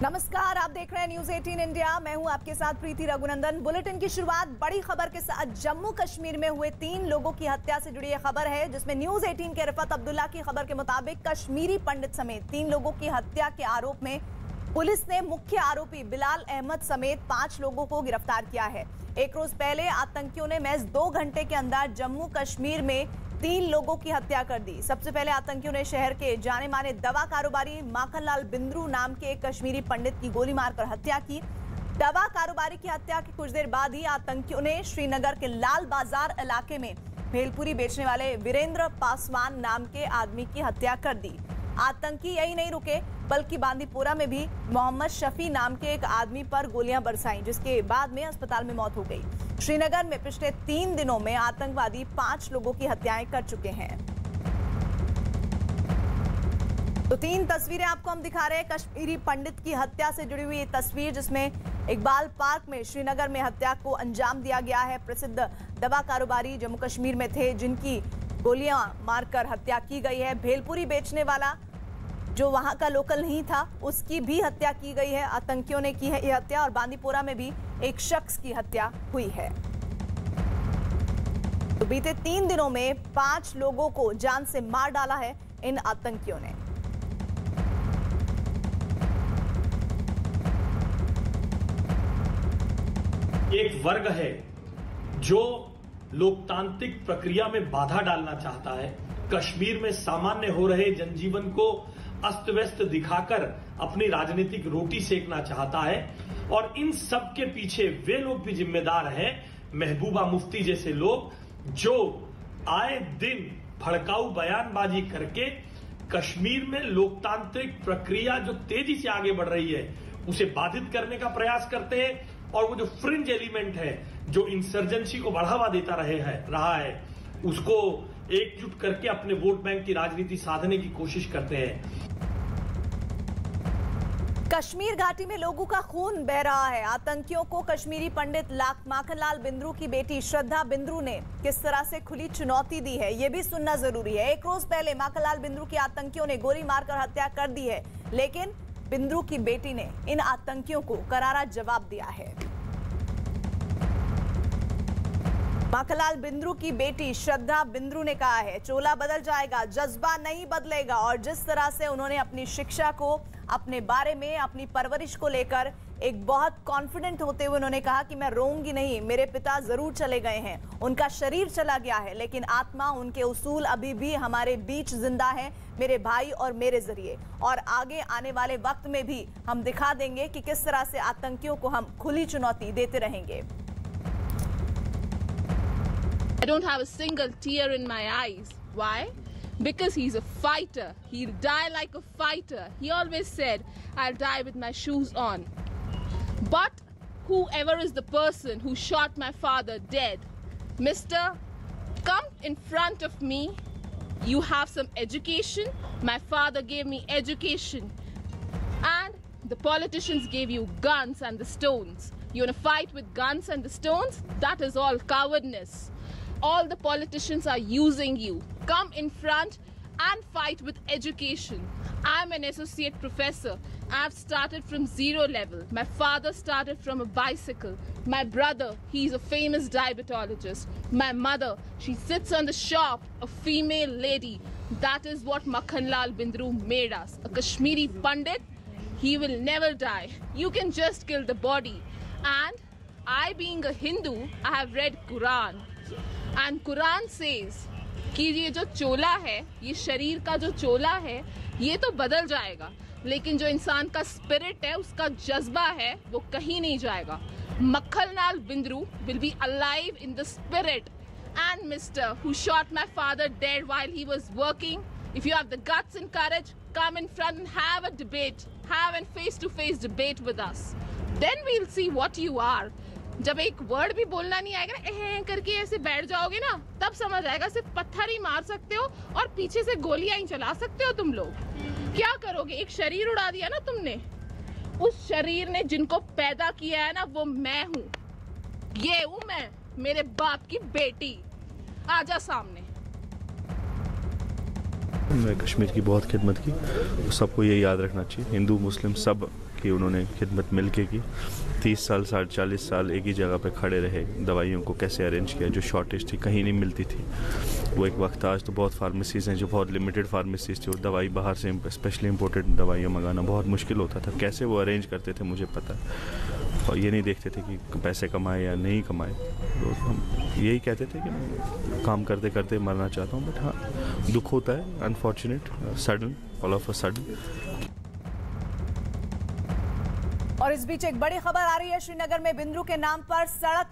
नमस्कार, आप देख रहे हैं न्यूज 18 इंडिया। मैं हूं आपके साथ प्रीति रघुनंदन। बुलेटिन की शुरुआत बड़ी खबर के साथ जम्मू कश्मीर में हुए 3 लोगों की हत्या से जुड़ी यह खबर है, जिसमें न्यूज 18 के रिफत अब्दुल्ला की खबर के मुताबिक कश्मीरी पंडित समेत 3 लोगों की हत्या के आरोप में पुलिस ने मुख्य आरोपी बिलाल अहमद समेत 5 लोगों को गिरफ्तार किया है। एक रोज पहले आतंकियों ने महज 2 घंटे के अंदर जम्मू कश्मीर में 3 लोगों की हत्या कर दी। सबसे पहले आतंकियों ने शहर के जाने माने दवा कारोबारी माखनलाल बिंद्रू नाम के एक कश्मीरी पंडित की गोली मारकर हत्या की। दवा कारोबारी की हत्या के कुछ देर बाद ही आतंकियों ने श्रीनगर के लाल बाजार इलाके में भेलपुरी बेचने वाले वीरेंद्र पासवान नाम के आदमी की हत्या कर दी। आतंकी यही नहीं रुके, बल्कि बांदीपोरा में भी मोहम्मद शफी नाम के एक आदमी पर गोलियां बरसाईं, जिसके बाद में अस्पताल में मौत हो गई। श्रीनगर में पिछले 3 दिनों में आतंकवादी 5 लोगों की हत्याएं कर चुके हैं। तो 3 तस्वीरें आपको हम दिखा रहे हैं। कश्मीरी पंडित की हत्या से जुड़ी हुई तस्वीर, जिसमें इकबाल पार्क में श्रीनगर में हत्या को अंजाम दिया गया है। प्रसिद्ध दवा कारोबारी जम्मू कश्मीर में थे, जिनकी गोलियां मारकर हत्या की गई है। भेलपुरी बेचने वाला जो वहां का लोकल नहीं था, उसकी भी हत्या की गई है। आतंकियों ने की है यह हत्या। और बांदीपोरा में भी एक शख्स की हत्या हुई है। तो बीते 3 दिनों में 5 लोगों को जान से मार डाला है इन आतंकियों ने। एक वर्ग है जो लोकतांत्रिक प्रक्रिया में बाधा डालना चाहता है, कश्मीर में सामान्य हो रहे जनजीवन को अस्त व्यस्त दिखाकर अपनी राजनीतिक रोटी सेकना चाहता है। और इन सब के पीछे वे लोग भी जिम्मेदार हैं, महबूबा मुफ्ती जैसे लोग, जो आए दिन भड़काऊ बयानबाजी करके कश्मीर में लोकतांत्रिक प्रक्रिया जो तेजी से आगे बढ़ रही है उसे बाधित करने का प्रयास करते हैं। और वो जो फ्रिंज एलिमेंट है जो इंसर्जेंसी को बढ़ावा देता रहा है उसको एकजुट करके अपने वोट बैंक की राजनीति साधने की कोशिश करते हैं। कश्मीर घाटी में लोगों का खून बह रहा है। आतंकियों को कश्मीरी पंडित माखनलाल बिंद्रू की बेटी श्रद्धा बिंद्रू ने किस तरह से खुली चुनौती दी है, यह भी सुनना जरूरी है। एक रोज पहले माखनलाल बिंद्रू की आतंकियों ने गोली मारकर हत्या कर दी है, लेकिन बिंद्रू की बेटी ने इन आतंकियों को करारा जवाब दिया है। माखनलाल बिंद्रू की बेटी श्रद्धा बिंद्रू ने कहा है, चोला बदल जाएगा, जज्बा नहीं बदलेगा। और जिस तरह से उन्होंने अपनी शिक्षा को, अपने बारे में, अपनी परवरिश को लेकर एक बहुत कॉन्फिडेंट होते हुए उन्होंने कहा कि मैं रोऊंगी नहीं। मेरे पिता जरूर चले गए हैं, उनका शरीर चला गया है, लेकिन आत्मा, उनके उसूल अभी भी हमारे बीच जिंदा है, मेरे भाई और मेरे जरिए। और आगे आने वाले वक्त में भी हम दिखा देंगे कि किस तरह से आतंकियों को हम खुली चुनौती देते रहेंगे। I don't have a single tear in my eyes. Why? Because he's a fighter. He'll die like a fighter. He always said, I'll die with my shoes on. But whoever is the person who shot my father dead, Mister, come in front of me. You have some education. My father gave me education. And the politicians gave you guns and the stones. You want to fight with guns and the stones? That is all cowardness. All the politicians are using you. Come in front and fight with education. I'm an associate professor. I've started from 0 level. My father started from a bicycle. My brother, he's a famous diabetologist. My mother, she sits on the shop, a female lady. That is what Makhanlal Bindru made us. A Kashmiri Pandit, he will never die. You can just kill the body. And I, being a Hindu, I have read Quran. And Quran says कि ये जो चोला है, ये शरीर का जो चोला है, ये तो बदल जाएगा, लेकिन जो इंसान का स्पिरिट है, उसका जज्बा है, वो कहीं नहीं जाएगा। Makhanlal Bindru will be alive in the spirit. And Mister who shot my father dead while he was working, if you have the guts and courage, come in front and have a debate, have a face-to-face debate with us. Then we'll see what you are. जब एक word भी बोलना नहीं आएगा ना, करके ऐसे बैठ जाओगे ना, तब समझ आएगा सिर्फ पत्थर ही मार सकते हो और पीछे से गोलियां ही चला सकते हो तुम लोग। क्या करोगे? एक शरीर उड़ा दिया ना तुमने, उस शरीर ने जिनको पैदा किया है ना, वो मैं हूँ। ये हूँ मैं, मेरे बाप की बेटी। आजा सामने। उन्होंने कश्मीर की बहुत खिदमत की, तो सबको ये याद रखना चाहिए, हिंदू मुस्लिम सब की उन्होंने खिदमत मिल के की। 30 साल 40 साल एक ही जगह पे खड़े रहे, दवाइयों को कैसे अरेंज किया, जो शॉर्टेज थी कहीं नहीं मिलती थी वो एक वक्त था। आज तो बहुत फार्मेसीज़ हैं जो बहुत लिमिटेड फार्मेसीज़ थी, और दवाई बाहर से स्पेशली इम्पोर्टेड दवाइयाँ मंगाना बहुत मुश्किल होता था। कैसे वो अरेंज करते थे मुझे पता है, और ये नहीं देखते थे कि पैसे कमाए या नहीं कमाए, तो हम यही कहते थे कि मैं काम करते करते मरना चाहता हूँ। बट हाँ, दुख होता है, unfortunate, sudden, all of a sudden. और इस बीच एक बड़ी खबर आ रही है, श्रीनगर में बिंद्रू के नाम पर सड़क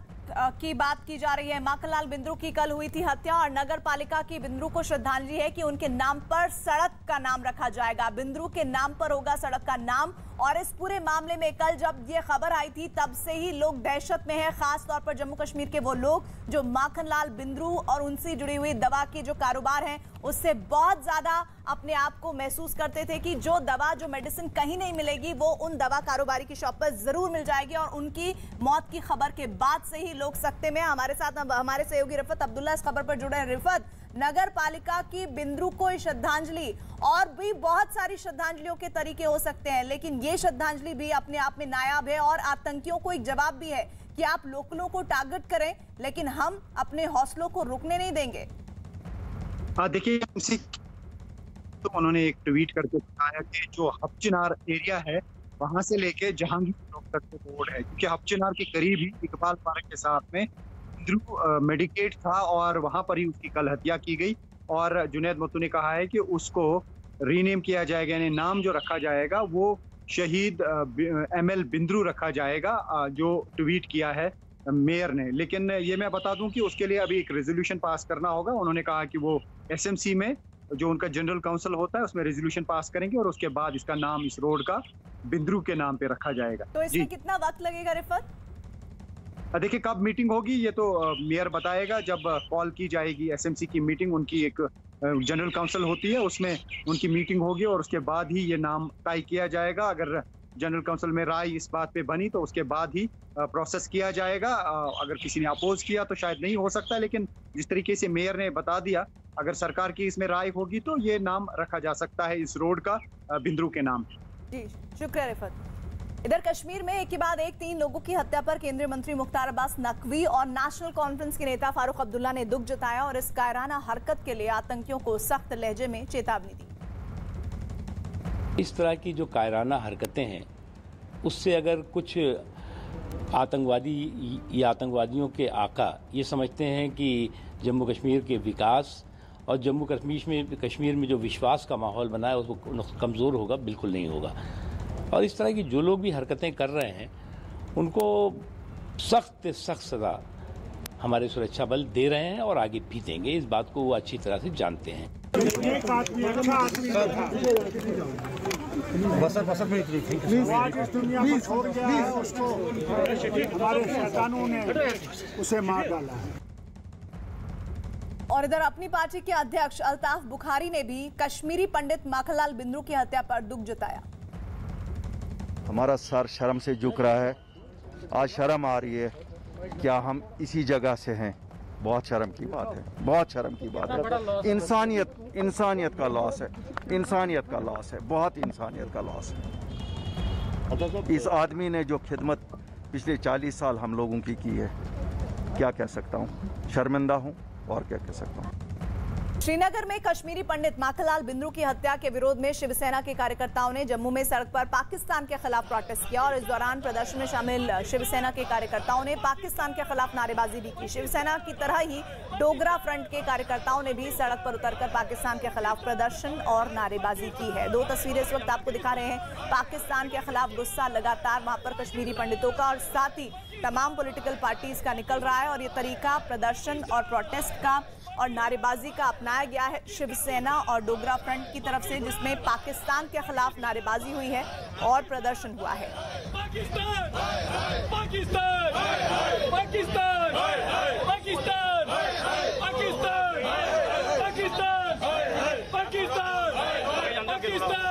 की बात की जा रही है। माखनलाल बिंद्रू की कल हुई थी हत्या और नगर पालिका की बिंद्रू को श्रद्धांजलि है कि उनके नाम पर सड़क का नाम रखा जाएगा, बिंद्रू के नाम पर होगा सड़क का नाम। और इस पूरे मामले में कल जब ये खबर आई थी तब से ही लोग दहशत में हैं, खास तौर पर जम्मू कश्मीर के वो लोग जो माखनलाल बिंद्रू और उनसे जुड़ी हुई दवा के जो कारोबार हैं उससे बहुत ज्यादा अपने आप को महसूस करते थे कि जो दवा, जो मेडिसिन कहीं नहीं मिलेगी वो उन दवा कारोबारी की शॉप पर जरूर मिल जाएगी। और उनकी मौत की खबर के बाद से ही लोग सख्ते में। हमारे साथ हमारे सहयोगी रिफत अब्दुल्ला इस खबर पर जुड़े हैं। रिफत, नगर पालिका की बिंद्रू को श्रद्धांजलि, और भी बहुत सारी श्रद्धांजलियों के तरीके हो सकते हैं, लेकिन ये श्रद्धांजलि भी अपने आप में नायाब है और आतंकियों को एक जवाब भी है कि आप लोकलों को टारगेट करें लेकिन हम अपने हौसलों को रुकने नहीं देंगे। देखिए, तो उन्होंने एक ट्वीट करके बताया कि जो हबचिनार एरिया है वहां से लेके जहांगीर चौक तक के रोड है, क्योंकि हबचिनार के करीब ही इकबाल पार्क के साथ में बिंद्रू मेडिकेट था और वहां पर ही उसकी कल हत्या की गई। और जुनैद मत्तू ने कहा है कि उसको रीनेम किया जाएगा, यानी नाम जो रखा जाएगा वो शहीद ML बिंद्रू रखा जाएगा, जो ट्वीट किया है मेयर ने। लेकिन ये मैं बता दूं कि उसके लिए अभी एक रेजोल्यूशन पास करना होगा। उन्होंने कहा कि वो SMC में जो उनका जनरल काउंसिल होता है उसमें रेजोल्यूशन पास करेंगे और उसके बाद इसका नाम, इस रोड का, बिंद्रू के नाम पे रखा जाएगा। तो इसमें कितना वक्त लगेगा रिफत? देखिए, कब मीटिंग होगी ये तो मेयर बताएगा। जब कॉल की जाएगी SMC की मीटिंग, उनकी एक जनरल काउंसिल होती है, उसमें उनकी मीटिंग होगी और उसके बाद ही ये नाम तय किया जाएगा। अगर जनरल काउंसिल में राय इस बात पे बनी तो उसके बाद ही प्रोसेस किया जाएगा। अगर किसी ने अपोज किया तो शायद नहीं हो सकता, लेकिन जिस तरीके से मेयर ने बता दिया, अगर सरकार की इसमें राय होगी तो ये नाम रखा जा सकता है इस रोड का, बिंद्रू के नाम। जी शुक्रिया रिफत। इधर कश्मीर में एक के बाद एक 3 लोगों की हत्या पर केंद्रीय मंत्री मुख्तार अब्बास नकवी और नेशनल कॉन्फ्रेंस के नेता फारूक अब्दुल्ला ने दुख जताया और इस कायराना हरकत के लिए आतंकियों को सख्त लहजे में चेतावनी दी। इस तरह की जो कायराना हरकतें हैं उससे अगर कुछ आतंकवादी या आतंकवादियों के आका ये समझते हैं कि जम्मू कश्मीर के विकास और जम्मू कश्मीर में जो विश्वास का माहौल बना है उसको कमज़ोर होगा, बिल्कुल नहीं होगा। और इस तरह की जो लोग भी हरकतें कर रहे हैं उनको सख्त सख्त सज़ा हमारे सुरक्षा बल दे रहे हैं और आगे भी देंगे। इस बात को वो अच्छी तरह से जानते हैं। एक आदमी अच्छा आदमी आज इस दुनिया को छोड़ गया है, उसको हमारे शैतानों ने उसे मार डाला है। और इधर अपनी पार्टी के अध्यक्ष अल्ताफ बुखारी ने भी कश्मीरी पंडित माखनलाल बिंद्रू की हत्या पर दुख जताया। हमारा सर शर्म से झुक रहा है, आज शर्म आ रही है, क्या हम इसी जगह से हैं? बहुत शर्म की बात है, बहुत शर्म की बात है। इंसानियत का लॉस है, इंसानियत का लॉस है, बहुत इंसानियत का लॉस है। इस आदमी ने जो खिदमत पिछले 40 साल हम लोगों की है, क्या कह सकता हूँ, शर्मिंदा हूँ और क्या कह सकता हूँ। श्रीनगर में कश्मीरी पंडित माखनलाल बिंद्रू की हत्या के विरोध में शिवसेना के कार्यकर्ताओं ने जम्मू में सड़क पर पाकिस्तान के खिलाफ प्रोटेस्ट किया और इस दौरान प्रदर्शन में शामिल शिवसेना के कार्यकर्ताओं ने पाकिस्तान के खिलाफ नारेबाजी भी की। शिवसेना की तरह ही डोगरा फ्रंट के कार्यकर्ताओं ने भी सड़क पर उतरकर पाकिस्तान के खिलाफ प्रदर्शन और नारेबाजी की है। 2 तस्वीरें इस वक्त आपको दिखा रहे हैं। पाकिस्तान के खिलाफ गुस्सा लगातार वहां पर कश्मीरी पंडितों का और साथ ही तमाम पॉलिटिकल पार्टीज का निकल रहा है और ये तरीका प्रदर्शन और प्रोटेस्ट का और नारेबाजी का अपनाया गया है शिवसेना और डोगरा फ्रंट की तरफ से, जिसमें पाकिस्तान के खिलाफ नारेबाजी हुई है और प्रदर्शन हुआ है। पाकिस्तान, पाकिस्तान, पाकिस्तान, पाकिस्तान, पाकिस्तान, पाकिस्तान, पाकिस्तान, पाकिस्तान, पाकिस्तान,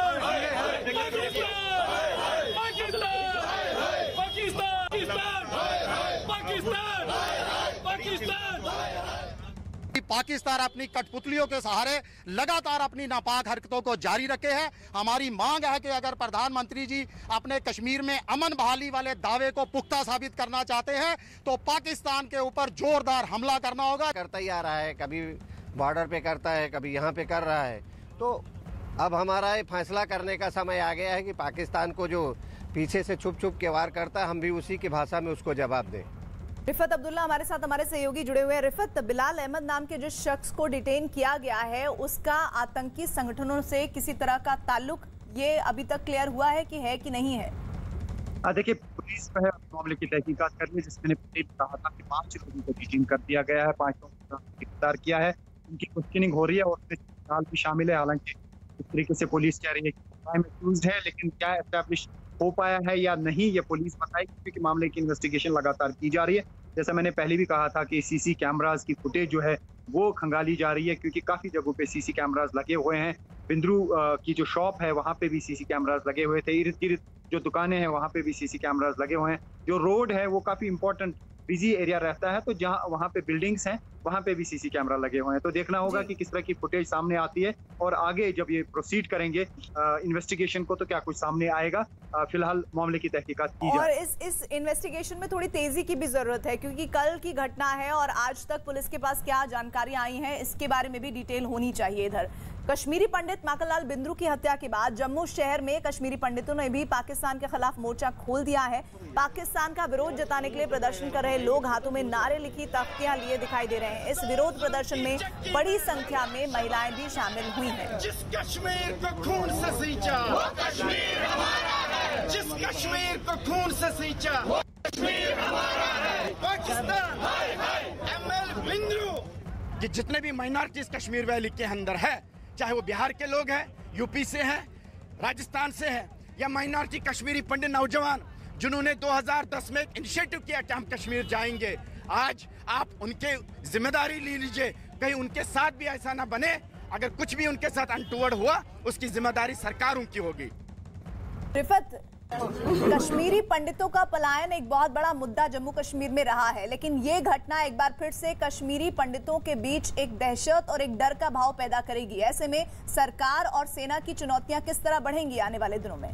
पाकिस्तान, पाकिस्तान अपनी कठपुतलियों के सहारे लगातार अपनी नापाक हरकतों को जारी रखे है। हमारी मांग है कि अगर प्रधानमंत्री जी अपने कश्मीर में अमन बहाली वाले दावे को पुख्ता साबित करना चाहते हैं तो पाकिस्तान के ऊपर जोरदार हमला करना होगा। करता ही आ रहा है, कभी बॉर्डर पे करता है, कभी यहाँ पे कर रहा है। तो अब हमारा ये फैसला करने का समय आ गया है कि पाकिस्तान को जो पीछे से छुप छुप के वार करता है, हम भी उसी की भाषा में उसको जवाब दें। रिफत अब्दुल्ला हमारे साथ हमारे सहयोगी जुड़े हुए हैं। रिफत, बिलाल अहमद नाम के जिस शख्स को डिटेन किया गया है उसका आतंकी संगठनों से किसी तरह का ताल्लुक ये अभी तक क्लियर हुआ है कि नहीं है? देखिए, पुलिस जो है मामले की तहकीकात कर रही है, जिसमें पहले कहा था कि 5 लोगों को डिटेन कर दिया गया है, 5 लोगों को गिरफ्तार किया है, उनकी क्वेश्चनिंग हो रही है और उसमें भी शामिल है। हालांकि इस तरीके से पुलिस कह रही है कि क्राइम एक्यूज्ड है, लेकिन क्या एस्टैब्लिश हो पाया है या नहीं ये पुलिस बताएगी, क्योंकि मामले की इन्वेस्टिगेशन लगातार की जा रही है। जैसा मैंने पहले भी कहा था कि सीसी कैमरास की फुटेज जो है वो खंगाली जा रही है, क्योंकि काफी जगहों पे सीसी कैमरास लगे हुए हैं। बिंद्रू की जो शॉप है वहाँ पे भी सीसी कैमरास लगे हुए थे, इर्द गिर्द जो दुकानें हैं वहाँ पे भी सीसी कैमरास लगे हुए हैं। जो रोड है वो काफी इंपॉर्टेंट बिजी एरिया रहता है, तो जहाँ वहाँ पे बिल्डिंग्स हैं वहाँ पे भी सीसी कैमरा लगे हुए हैं। तो देखना होगा कि किस तरह की फुटेज सामने आती है और आगे जब ये प्रोसीड करेंगे इन्वेस्टिगेशन को तो क्या कुछ सामने आएगा। फिलहाल मामले की तहकीकात की और इस इन्वेस्टिगेशन में थोड़ी तेजी की भी जरूरत है, क्योंकि कल की घटना है और आज तक पुलिस के पास क्या जानकारी आई है इसके बारे में भी डिटेल होनी चाहिए। इधर कश्मीरी पंडित माखनलाल बिंद्रू की हत्या के बाद जम्मू शहर में कश्मीरी पंडितों ने भी पाकिस्तान के खिलाफ मोर्चा खोल दिया है। पाकिस्तान का विरोध जताने के लिए प्रदर्शन कर रहे लोग हाथों में नारे लिखी तख्तियां लिए दिखाई दे रहे हैं। इस विरोध प्रदर्शन में बड़ी संख्या में महिलाएं भी शामिल हुई हैं। जिस कश्मीर को खून से सींचा वो कश्मीर हमारा है, जिस कश्मीर को खून से सींचा वो कश्मीर हमारा है। पाकिस्तान एमएल बिंद्रू कि जितने भी माइनॉरिटीज कश्मीर वैली के अंदर है, चाहे वो बिहार के लोग हैं, यूपी से हैं, राजस्थान से हैं, या माइनॉरिटी कश्मीरी पंडित नौजवान जिन्होंने 2010 में एक इनिशिएटिव किया कि हम कश्मीर जाएंगे, आज आप उनके जिम्मेदारी ले लीजिए, कहीं उनके साथ भी ऐसा ना बने। अगर कुछ भी उनके साथ अनटूवर्ड हुआ उसकी जिम्मेदारी सरकारों की होगी। रिफत, कश्मीरी पंडितों का पलायन एक बहुत बड़ा मुद्दा जम्मू कश्मीर में रहा है, लेकिन ये घटना एक बार फिर से कश्मीरी पंडितों के बीच एक दहशत और एक डर का भाव पैदा करेगी। ऐसे में सरकार और सेना की चुनौतियां किस तरह बढ़ेंगी आने वाले दिनों में?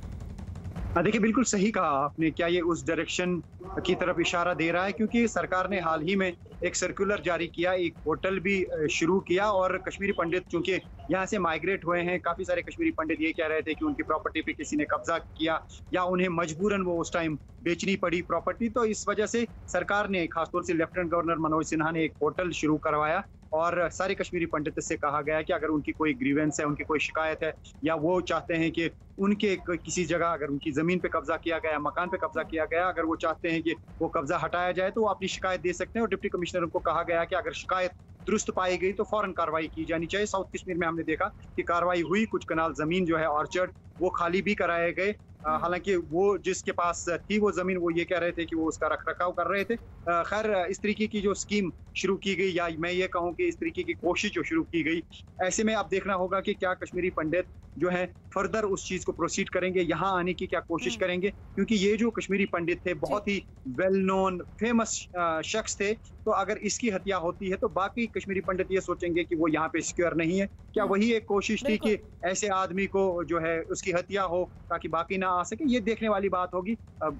देखिए, बिल्कुल सही कहा आपने। क्या ये उस डायरेक्शन की तरफ इशारा दे रहा है? क्योंकि सरकार ने हाल ही में एक सर्कुलर जारी किया, एक पोर्टल भी शुरू किया और कश्मीरी पंडित चूंकि यहाँ से माइग्रेट हुए हैं, काफी सारे कश्मीरी पंडित ये कह रहे थे कि उनकी प्रॉपर्टी पे किसी ने कब्जा किया या उन्हें मजबूरन वो उस टाइम बेचनी पड़ी प्रॉपर्टी। तो इस वजह से सरकार ने, खासतौर से लेफ्टिनेंट गवर्नर मनोज सिन्हा ने एक पोर्टल शुरू करवाया और सारे कश्मीरी पंडित से कहा गया कि अगर उनकी कोई ग्रीवेंस है, उनकी कोई शिकायत है या वो चाहते हैं कि उनके किसी जगह अगर उनकी जमीन पे कब्जा किया गया, मकान पे कब्जा किया गया, अगर वो चाहते हैं कि वो कब्जा हटाया जाए तो वो अपनी शिकायत दे सकते हैं। और डिप्टी कमिश्नर को कहा गया कि अगर शिकायत दुरुस्त पाई गई तो फौरन कार्रवाई की जानी चाहिए। साउथ कश्मीर में हमने देखा कि कार्रवाई हुई, कुछ कनाल जमीन जो है ऑर्चर्ड वो खाली भी कराए गए। हालांकि वो जिसके पास थी वो जमीन, वो ये कह रहे थे कि वो उसका रखरखाव कर रहे थे। खैर, इस तरीके की जो स्कीम शुरू की गई, या मैं ये कहूँ कि इस तरीके की कोशिश जो शुरू की गई, ऐसे में अब देखना होगा कि क्या कश्मीरी पंडित जो है फर्दर उस चीज को प्रोसीड करेंगे, यहाँ आने की क्या कोशिश करेंगे, क्योंकि ये जो कश्मीरी पंडित थे बहुत ही वेल नोन फेमस शख्स थे। तो अगर इसकी हत्या होती है तो बाकी कश्मीरी पंडित ये सोचेंगे कि वो यहाँ पे सिक्योर नहीं है। क्या वही एक कोशिश थी कि ऐसे आदमी को जो है उसकी हत्या हो ताकि बाकी ना आ सके? ये देखने वाली बात होगी।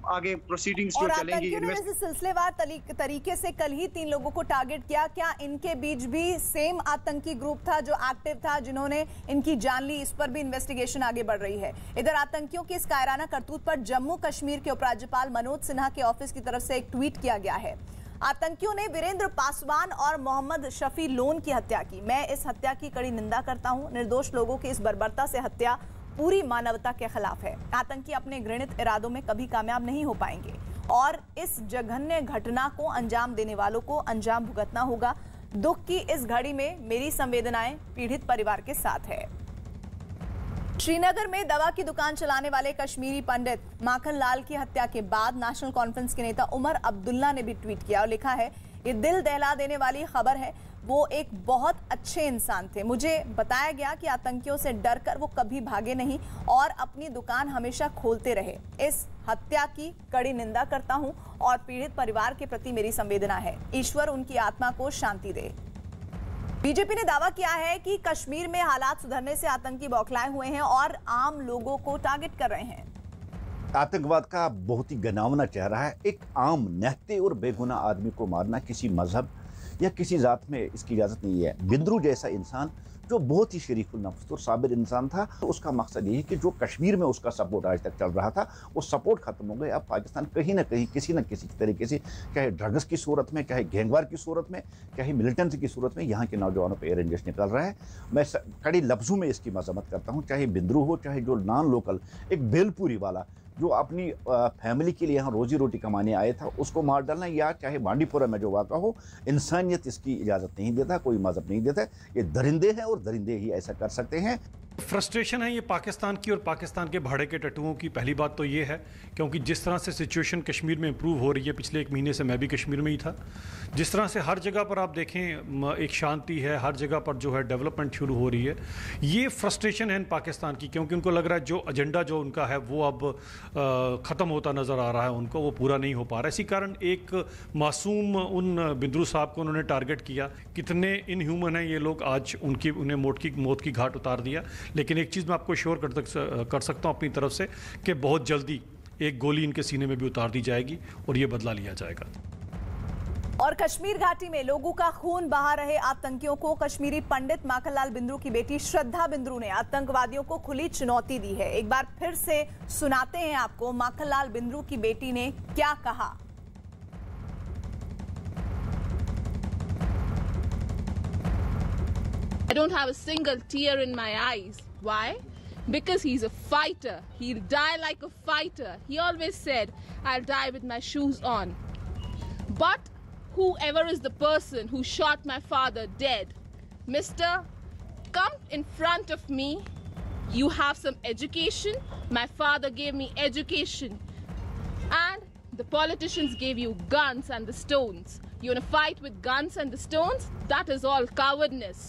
आगे प्रोसीडिंग्स जो चलेंगी। सिलसिलेवार तरीके से कल ही 3 लोगों को टारगेट किया, क्या इनके बीच भी सेम आतंकी ग्रुप था जो एक्टिव था, जिन्होंने इनकी जान ली? इस पर भी इन्वेस्टिगेशन आगे बढ़ रही है। इधर आतंकियों की इस कायराना करतूत पर जम्मू कश्मीर के उपराज्यपाल मनोज सिन्हा के ऑफिस की तरफ से एक ट्वीट किया गया है। आतंकियों ने वीरेंद्र पासवान और मोहम्मद शफी लोन की हत्या की। मैं इस हत्या की कड़ी निंदा करता हूं। निर्दोष लोगों की इस बर्बरता से हत्या पूरी मानवता के खिलाफ है। आतंकी अपने घृणित इरादों में कभी कामयाब नहीं हो पाएंगे और इस जघन्य घटना को अंजाम देने वालों को अंजाम भुगतना होगा। दुख की इस घड़ी में मेरी संवेदनाएं पीड़ित परिवार के साथ है। श्रीनगर में दवा की दुकान चलाने वाले कश्मीरी पंडित माखनलाल की हत्या के बाद नेशनल कॉन्फ्रेंस के नेता उमर अब्दुल्ला ने भी ट्वीट किया और लिखा है, ये दिल दहला देने वाली खबर है। वो एक बहुत अच्छे इंसान थे। मुझे बताया गया कि आतंकियों से डरकर वो कभी भागे नहीं और अपनी दुकान हमेशा खोलते रहे। इस हत्या की कड़ी निंदा करता हूं और पीड़ित परिवार के प्रति मेरी संवेदना है। ईश्वर उनकी आत्मा को शांति दे। बीजेपी ने दावा किया है कि कश्मीर में हालात सुधरने से आतंकी बौखलाए हुए हैं और आम लोगों को टारगेट कर रहे हैं। आतंकवाद का बहुत ही घिनौना चेहरा है। एक आम निहत्थे और बेगुनाह आदमी को मारना किसी मजहब या किसी जात में इसकी इजाजत नहीं है। बिंद्रू जैसा इंसान जो बहुत ही शरीफुल नफ्स और साबिर इंसान था, तो उसका मकसद ये है कि जो कश्मीर में उसका सपोर्ट आज तक चल रहा था वो सपोर्ट खत्म हो गया। अब पाकिस्तान कहीं ना कहीं किसी न किसी तरीके से, चाहे ड्रग्स की सूरत में, चाहे गैंगवार की सूरत में, चाहे मिलिटेंसी की सूरत में, यहाँ के नौजवानों पर एरेंजेस निकल रहा है। मैं कड़ी लफ्जों में इसकी मजम्मत करता हूँ, चाहे बिंद्रू हो, चाहे जो नॉन लोकल एक बेलपुरी वाला जो अपनी फैमिली के लिए यहाँ रोजी रोटी कमाने आया था उसको मार डालना, या चाहे बांडीपुरा में जो वाक़ा हो, इंसानियत इसकी इजाज़त नहीं देता, कोई मज़हब नहीं देता। ये दरिंदे हैं और दरिंदे ही ऐसा कर सकते हैं। फ्रस्ट्रेशन है ये पाकिस्तान की और पाकिस्तान के भाड़े के टट्टुओं की। पहली बात तो ये है क्योंकि जिस तरह से सिचुएशन कश्मीर में इंप्रूव हो रही है, पिछले 1 महीने से मैं भी कश्मीर में ही था, जिस तरह से हर जगह पर आप देखें एक शांति है, हर जगह पर जो है डेवलपमेंट शुरू हो रही है, ये फ्रस्ट्रेशन है इन पाकिस्तान की, क्योंकि उनको लग रहा है जो एजेंडा जो उनका है वो अब ख़त्म होता नज़र आ रहा है, उनको वो पूरा नहीं हो पा रहा। इसी कारण एक मासूम उन बिंद्रू साहब को उन्होंने टारगेट किया। कितने इनह्यूमन हैं ये लोग, आज उन्हें मौत की घाट उतार दिया। लेकिन एक चीज़ मैं आपको श्योर कर सकता हूँ अपनी तरफ से कि बहुत जल्दी एक गोली इनके सीने में भी उतार दी जाएगी और ये बदला लिया जाएगा। और कश्मीर घाटी में लोगों का खून बहा रहे आतंकियों को कश्मीरी पंडित माखनलाल बिंद्रू की बेटी श्रद्धा बिंद्रू ने आतंकवादियों को खुली चुनौती दी है। एक बार फिर से सुनाते हैं आपको माखनलाल बिंद्रू की बेटी ने क्या कहा। I don't have a single tear in my eyes. Why? Because he's a fighter. He'll die like a fighter. He always said, I'll die with my shoes on. But whoever is the person who shot my father dead, mister, come in front of me. You have some education. My father gave me education. And the politicians gave you guns and the stones. You want to fight with guns and the stones? That is all cowardness.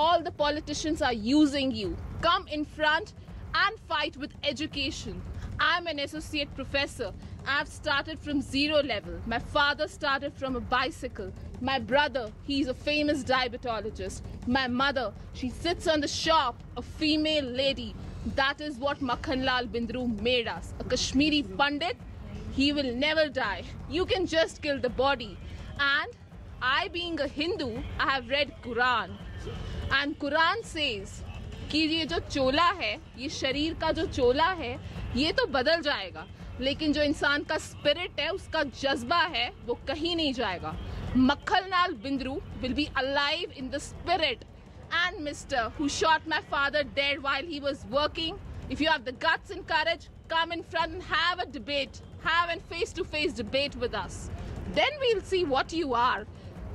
All the politicians are using you. Come in front and fight with education. I'm an associate professor. I've started from zero level. My father started from a bicycle. My brother, he's a famous diabetologist. My mother, she sits on the shop, a female lady. That is what Makhanlal Bindru made us. A Kashmiri Pandit, he will never die. You can just kill the body. And I, being a Hindu, I have read Quran. And Quran says कि ये जो चोला है, ये शरीर का जो चोला है, ये तो बदल जाएगा, लेकिन जो इंसान का स्पिरिट है, उसका जज्बा है, वो कहीं नहीं जाएगा। Makhanlal Bindru will be alive in the spirit. And mister who shot my father dead while he was working, if you have the guts and courage, come in front and have a debate. Have a face-to-face debate with us. Then we'll see what you are.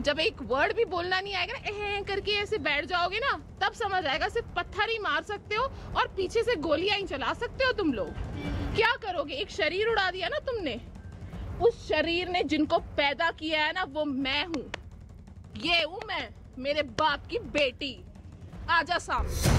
जब एक word भी बोलना नहीं आएगा ना, एह करके ऐसे बैठ जाओगे ना, तब समझ आएगा सिर्फ पत्थर ही मार सकते हो और पीछे से गोलियां ही चला सकते हो तुम लोग। क्या करोगे? एक शरीर उड़ा दिया ना तुमने। उस शरीर ने जिनको पैदा किया है ना, वो मैं हूँ। ये हूँ मैं, मेरे बाप की बेटी। आजा सामने।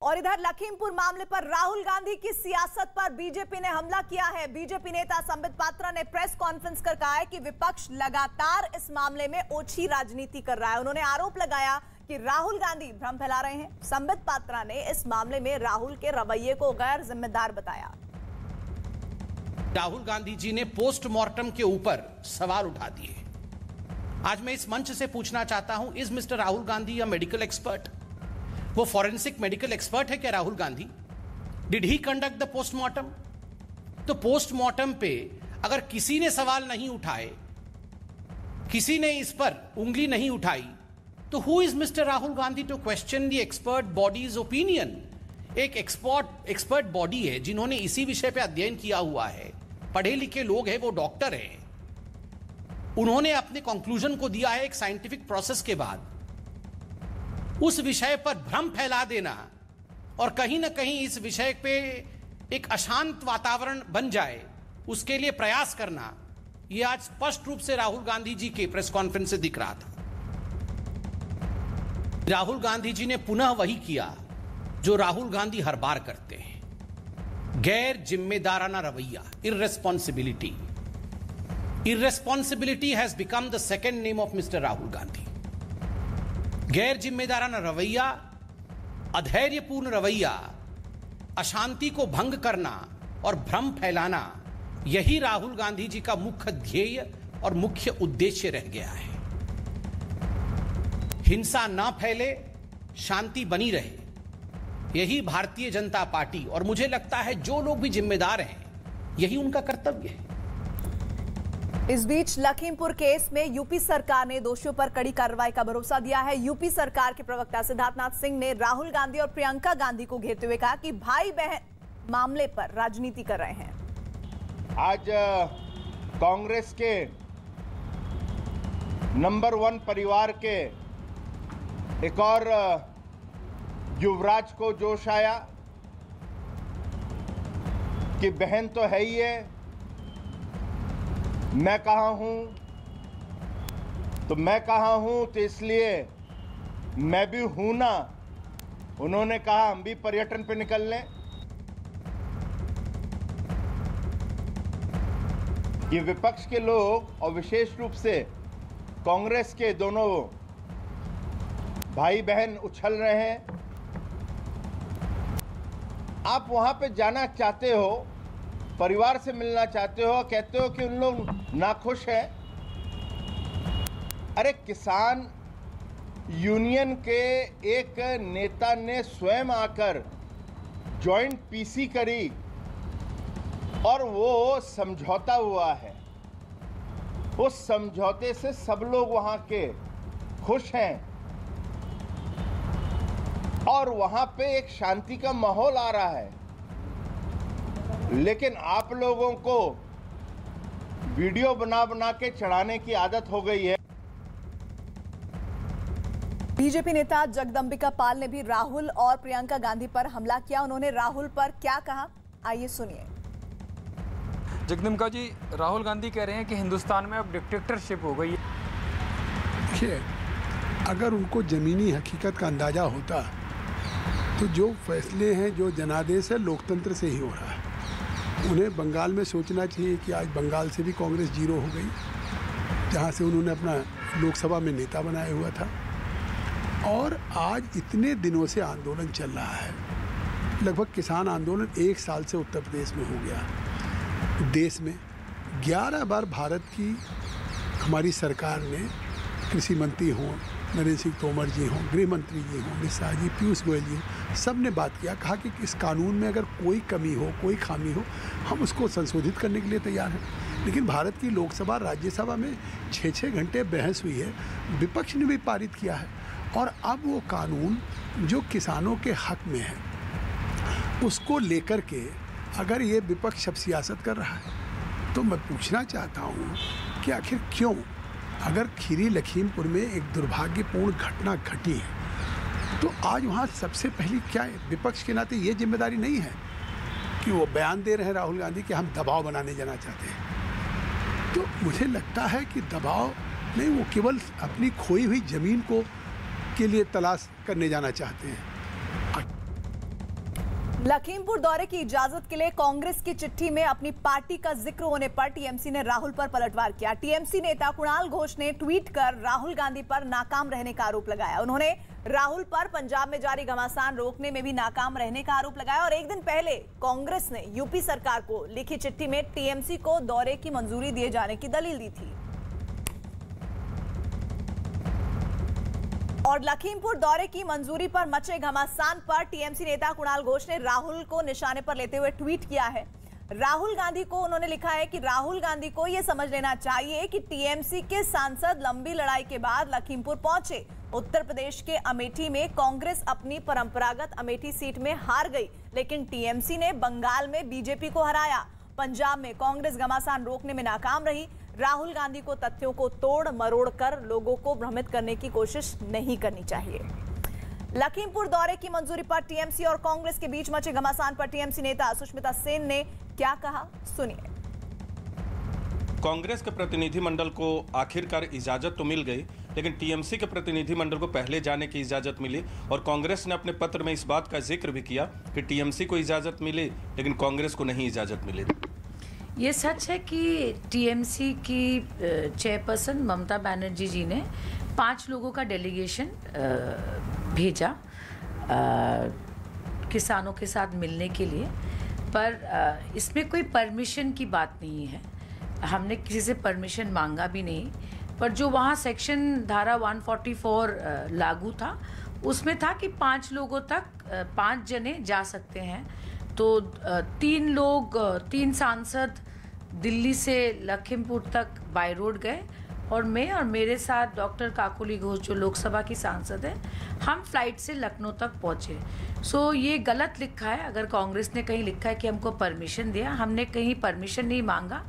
और इधर लखीमपुर मामले पर राहुल गांधी की सियासत पर बीजेपी ने हमला किया है। बीजेपी नेता संबित पात्रा ने प्रेस कॉन्फ्रेंस कर कहा है कि विपक्ष लगातार इस मामले में ओछी राजनीति कर रहा है। उन्होंने आरोप लगाया कि राहुल गांधी भ्रम फैला रहे हैं। संबित पात्रा ने इस मामले में राहुल के रवैये को गैर जिम्मेदार बताया। राहुल गांधी जी ने पोस्टमार्टम के ऊपर सवाल उठा दिए। आज मैं इस मंच से पूछना चाहता हूं, is mister Rahul Gandhi a medical expert? वो फॉरेंसिक मेडिकल एक्सपर्ट है क्या Rahul Gandhi? Did he conduct the postmortem? तो पोस्टमार्टम पे अगर किसी ने सवाल नहीं उठाए, किसी ने इस पर उंगली नहीं उठाई, तो who is mister Rahul Gandhi to question the expert bodies opinion? एक एक्सपर्ट बॉडी है जिन्होंने इसी विषय पे अध्ययन किया हुआ है, पढ़े लिखे लोग हैं, वो डॉक्टर हैं। उन्होंने अपने कंक्लूजन को दिया है एक साइंटिफिक प्रोसेस के बाद। उस विषय पर भ्रम फैला देना और कहीं ना कहीं इस विषय पे एक अशांत वातावरण बन जाए, उसके लिए प्रयास करना, यह आज स्पष्ट रूप से राहुल गांधी जी के प्रेस कॉन्फ्रेंस से दिख रहा था। राहुल गांधी जी ने पुनः वही किया जो राहुल गांधी हर बार करते हैं, गैर जिम्मेदाराना रवैया, irresponsibility. Irresponsibility has become the second name of mister Rahul Gandhi. गैर जिम्मेदाराना रवैया, अधैर्यपूर्ण रवैया, अशांति को भंग करना और भ्रम फैलाना, यही राहुल गांधी जी का मुख्य ध्येय और मुख्य उद्देश्य रह गया है। हिंसा ना फैले, शांति बनी रहे, यही भारतीय जनता पार्टी और मुझे लगता है जो लोग भी जिम्मेदार हैं, यही उनका कर्तव्य है। इस बीच लखीमपुर केस में यूपी सरकार ने दोषियों पर कड़ी कार्रवाई का भरोसा दिया है। यूपी सरकार के प्रवक्ता सिद्धार्थनाथ सिंह ने राहुल गांधी और प्रियंका गांधी को घेरते हुए कहा कि भाई बहन मामले पर राजनीति कर रहे हैं। आज कांग्रेस के नंबर 1 परिवार के एक और युवराज को जोश आया कि बहन तो है ही है, मैं कहाँ हूं तो मैं कहाँ हूं, तो इसलिए मैं भी हूं ना। उन्होंने कहा हम भी पर्यटन पे निकल लें। ये विपक्ष के लोग और विशेष रूप से कांग्रेस के दोनों भाई बहन उछल रहे हैं। आप वहां पे जाना चाहते हो, परिवार से मिलना चाहते हो, कहते हो कि उन लोग नाखुश हैं। अरे किसान यूनियन के एक नेता ने स्वयं आकर जॉइंट पीसी करी और वो समझौता हुआ है। उस समझौते से सब लोग वहां के खुश हैं और वहां पे एक शांति का माहौल आ रहा है। लेकिन आप लोगों को वीडियो बना बना के चढ़ाने की आदत हो गई है। बीजेपी नेता जगदंबिका पाल ने भी राहुल और प्रियंका गांधी पर हमला किया। उन्होंने राहुल पर क्या कहा, आइए सुनिए। जगदंबिका जी, राहुल गांधी कह रहे हैं कि हिंदुस्तान में अब डिक्टेटरशिप हो गई। देखिए, अगर उनको जमीनी हकीकत का अंदाजा होता तो जो फैसले हैं, जो जनादेश है, लोकतंत्र से ही हो रहा है। उन्हें बंगाल में सोचना चाहिए कि आज बंगाल से भी कांग्रेस जीरो हो गई, जहां से उन्होंने अपना लोकसभा में नेता बनाया हुआ था। और आज इतने दिनों से आंदोलन चल रहा है, लगभग किसान आंदोलन 1 साल से उत्तर प्रदेश में हो गया। देश में 11 बार भारत की हमारी सरकार ने कृषि मंत्री हों, नरेंद्र सिंह तोमर जी हों, गृह मंत्री जी हों, अमित शाह जी, पीयूष गोयल जी हों, सब ने बात किया, कहा कि इस कानून में अगर कोई कमी हो, कोई खामी हो, हम उसको संशोधित करने के लिए तैयार हैं। लेकिन भारत की लोकसभा, राज्यसभा में 6-6 घंटे बहस हुई है, विपक्ष ने भी पारित किया है। और अब वो कानून जो किसानों के हक में है, उसको लेकर के अगर ये विपक्ष अब सियासत कर रहा है, तो मैं पूछना चाहता हूँ कि आखिर क्यों? अगर खीरी लखीमपुर में एक दुर्भाग्यपूर्ण घटना घटी है, तो आज वहाँ सबसे पहली क्या है, विपक्ष के नाते ये जिम्मेदारी नहीं है कि वो बयान दे रहे हैं राहुल गांधी कि हम दबाव बनाने जाना चाहते हैं। तो मुझे लगता है कि दबाव नहीं, वो केवल अपनी खोई हुई ज़मीन को के लिए तलाश करने जाना चाहते हैं। लखीमपुर दौरे की इजाजत के लिए कांग्रेस की चिट्ठी में अपनी पार्टी का जिक्र होने पर टीएमसी ने राहुल पर पलटवार किया। टीएमसी नेता कुणाल घोष ने ट्वीट कर राहुल गांधी पर नाकाम रहने का आरोप लगाया। उन्होंने राहुल पर पंजाब में जारी घमासान रोकने में भी नाकाम रहने का आरोप लगाया। और एक दिन पहले कांग्रेस ने यूपी सरकार को लिखी चिट्ठी में टीएमसी को दौरे की मंजूरी दिए जाने की दलील दी थी। और लखीमपुर दौरे की मंजूरी पर मचे घमासान पर टीएमसी नेता कुणाल घोष ने राहुल को निशाने पर लेते हुए ट्वीट किया है। राहुल गांधी को उन्होंने लिखा है कि राहुल गांधी को यह समझ लेना चाहिए कि टीएमसी के सांसद लंबी लड़ाई के बाद लखीमपुर पहुंचे। उत्तर प्रदेश के अमेठी में कांग्रेस अपनी परंपरागत अमेठी सीट में हार गई, लेकिन टीएमसी ने बंगाल में बीजेपी को हराया। पंजाब में कांग्रेस घमासान रोकने में नाकाम रही। राहुल गांधी को तथ्यों को तोड़ मरोड़ कर लोगों को भ्रमित करने की कोशिश नहीं करनी चाहिए। लखीमपुर दौरे की मंजूरी पर टीएमसी और कांग्रेस के बीच मचे घमासान पर टीएमसी नेता सुष्मिता सेन ने क्या कहा, सुनिए। कांग्रेस के प्रतिनिधिमंडल को आखिरकार इजाजत तो मिल गई, लेकिन टीएमसी के प्रतिनिधिमंडल को पहले जाने की इजाज़त मिली और कांग्रेस ने अपने पत्र में इस बात का जिक्र भी किया कि टीएमसी को इजाज़त मिली लेकिन कांग्रेस को नहीं इजाज़त मिली। ये सच है कि टीएमसी की चेयरपर्सन ममता बनर्जी जी ने 5 लोगों का डेलीगेशन भेजा किसानों के साथ मिलने के लिए, पर इसमें कोई परमिशन की बात नहीं है। हमने किसी से परमिशन मांगा भी नहीं, पर जो वहाँ सेक्शन धारा 144 लागू था उसमें था कि 5 लोगों तक 5 जने जा सकते हैं। तो 3 सांसद दिल्ली से लखीमपुर तक बाय रोड गए और मैं और मेरे साथ डॉक्टर काकोली घोष जो लोकसभा की सांसद है, हम फ्लाइट से लखनऊ तक पहुँचे। सो ये गलत लिखा है। अगर कांग्रेस ने कहीं लिखा है कि हमको परमिशन दिया, हमने कहीं परमिशन नहीं मांगा,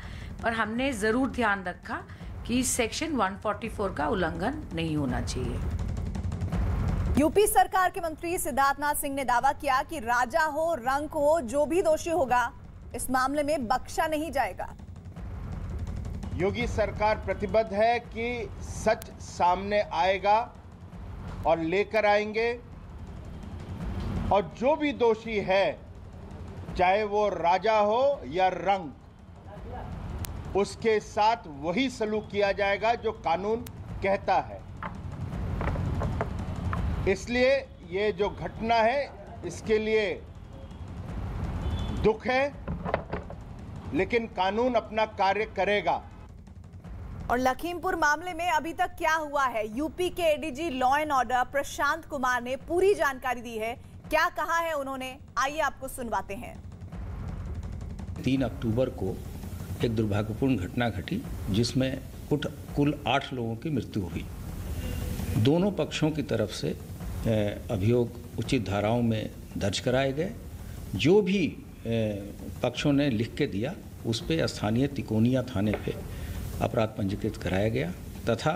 पर हमने ज़रूर ध्यान रखा कि सेक्शन 144 का उल्लंघन नहीं होना चाहिए। यूपी सरकार के मंत्री सिद्धार्थनाथ सिंह ने दावा किया कि राजा हो रंक हो जो भी दोषी होगा इस मामले में बख्शा नहीं जाएगा। योगी सरकार प्रतिबद्ध है कि सच सामने आएगा और लेकर आएंगे और जो भी दोषी है चाहे वो राजा हो या रंक, उसके साथ वही सलूक किया जाएगा जो कानून कहता है। इसलिए ये जो घटना है इसके लिए दुख है, लेकिन कानून अपना कार्य करेगा। और लखीमपुर मामले में अभी तक क्या हुआ है, यूपी के ADG law and order Prashant Kumar ने पूरी जानकारी दी है। क्या कहा है उन्होंने, आइए आपको सुनवाते हैं। 3 अक्टूबर को एक दुर्भाग्यपूर्ण घटना घटी जिसमें कुल 8 लोगों की मृत्यु हुई। दोनों पक्षों की तरफ से अभियोग उचित धाराओं में दर्ज कराए गए। जो भी पक्षों ने लिख के दिया उस पे स्थानीय तिकोनिया थाने पे अपराध पंजीकृत कराया गया तथा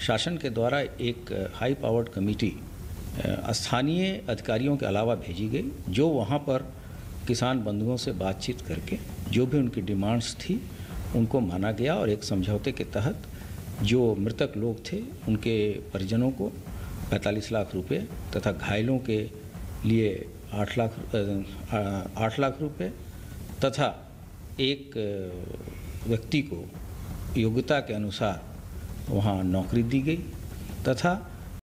शासन के द्वारा एक हाई पावर्ड कमेटी स्थानीय अधिकारियों के अलावा भेजी गई, जो वहाँ पर किसान बंधुओं से बातचीत करके जो भी उनकी डिमांड्स थी उनको माना गया और एक समझौते के तहत जो मृतक लोग थे उनके परिजनों को 45 लाख रुपए तथा घायलों के लिए 8 लाख रुपए तथा एक व्यक्ति को योग्यता के अनुसार वहाँ नौकरी दी गई तथा